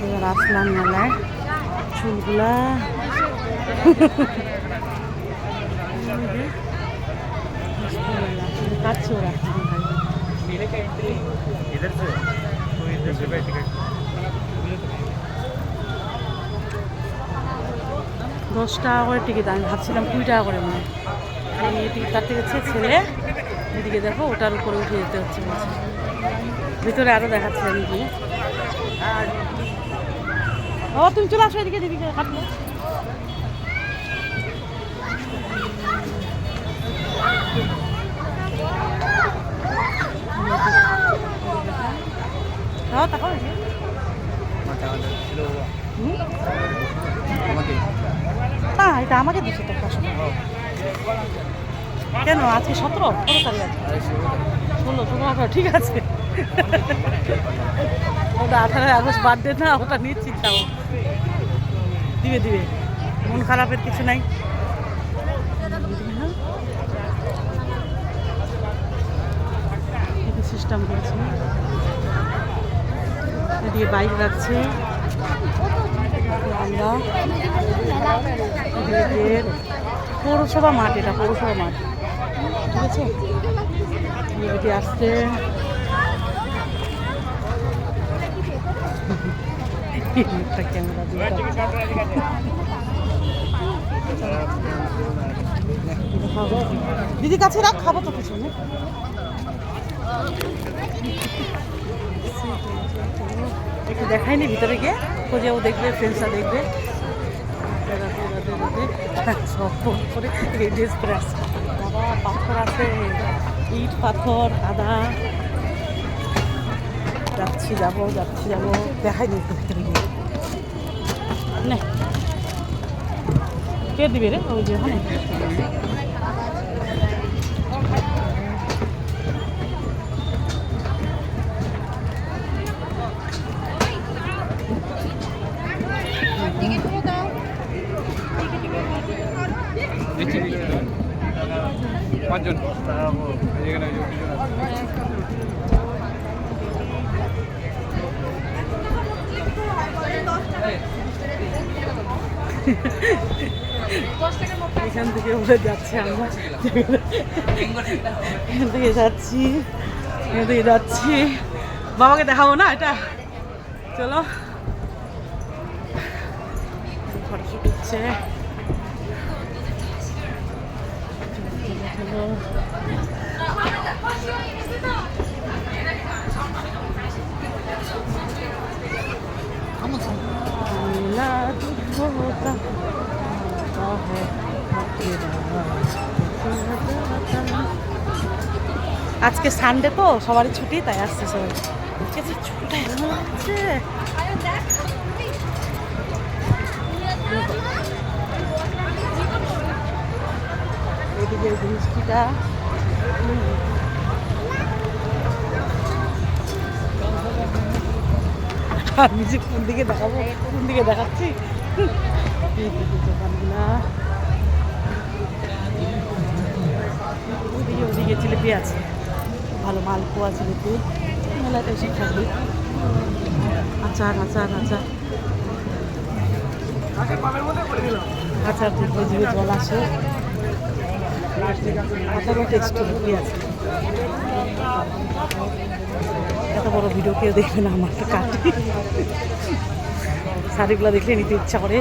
এবার আসলাম মেলায় চুলগুলা কাটছে ওরা। 10 টাকা করে টিকিট, আমি ভাবছিলাম 20 টাকা করে মনে হয়। এই টিকিট কাটতে গেছে ছেলে, এদিকে দেখো ওটার উপরে উঠে যেতে হচ্ছে বলছে। ভিতরে আরও দেখাচ্ছে আমি গিয়ে। ও তুমি চলে আসো এদিকে, দিদিকে কাটলে। হ্যাঁ তাকাও না, এটা আমাকে দিচ্ছে তো 500 টাকা। কেন আজকে 17 কত তারিখ আছে? 16 18 ঠিক আছে। ওটা 18 আগস্ট বার্থডে না, ওটা নিচ্ছি তাও দিবে দিবে, মন খারাপের কিছু নাই। সিস্টেম করেছে, এদিকে বাইক রাখছে। আমরা পৌরসভা মাঠ, এটা পৌরসভা মাঠ, ঠিক আছে। এটি আসছে একটা ক্যামেরা দিয়ে দিদি কাছে রাখ, খাবো তো কিছু নেই। একটু দেখায়নি ভিতরে গিয়ে, খোঁজেও দেখবে, ফ্রেন্ডসরা দেখবে। সব করে ড্রেস পরে আসছে, বাবা পাথর আছে, ইট পাথর কাদা। যাচ্ছি যাবো দেখায়নি একটু ভিতরে গিয়ে। না কে দিবে রে, ওই যে ওখানে পাঁচজন। এখান থেকে উঠে যাচ্ছি আমরা, এখান থেকে যাচ্ছি। বাবাকে দেখাবো না এটা, চলো। ফটোশুট হচ্ছে, আজকে সানডে তো সবারই ছুটি, তাই আসছে সবাই। ছুটিটা এমন লাগছে, এদিকে বৃষ্টিটা। আমি যে কোন দিকে দেখাবো, কোন দিকে দেখাচ্ছি। দোকানগুলা ওদিকে জিলিপি আছে, ভালো মালপোয়া জিলিপি, মেলাতে এসে থাকবে। আচার দেখবে, জিভে জল আসে। আচারও টেস্টি আছে। এত বড় ভিডিও কেউ দেখবে না, আমার তো কাটি। শাড়িগুলো দেখলে নিতে ইচ্ছা করে।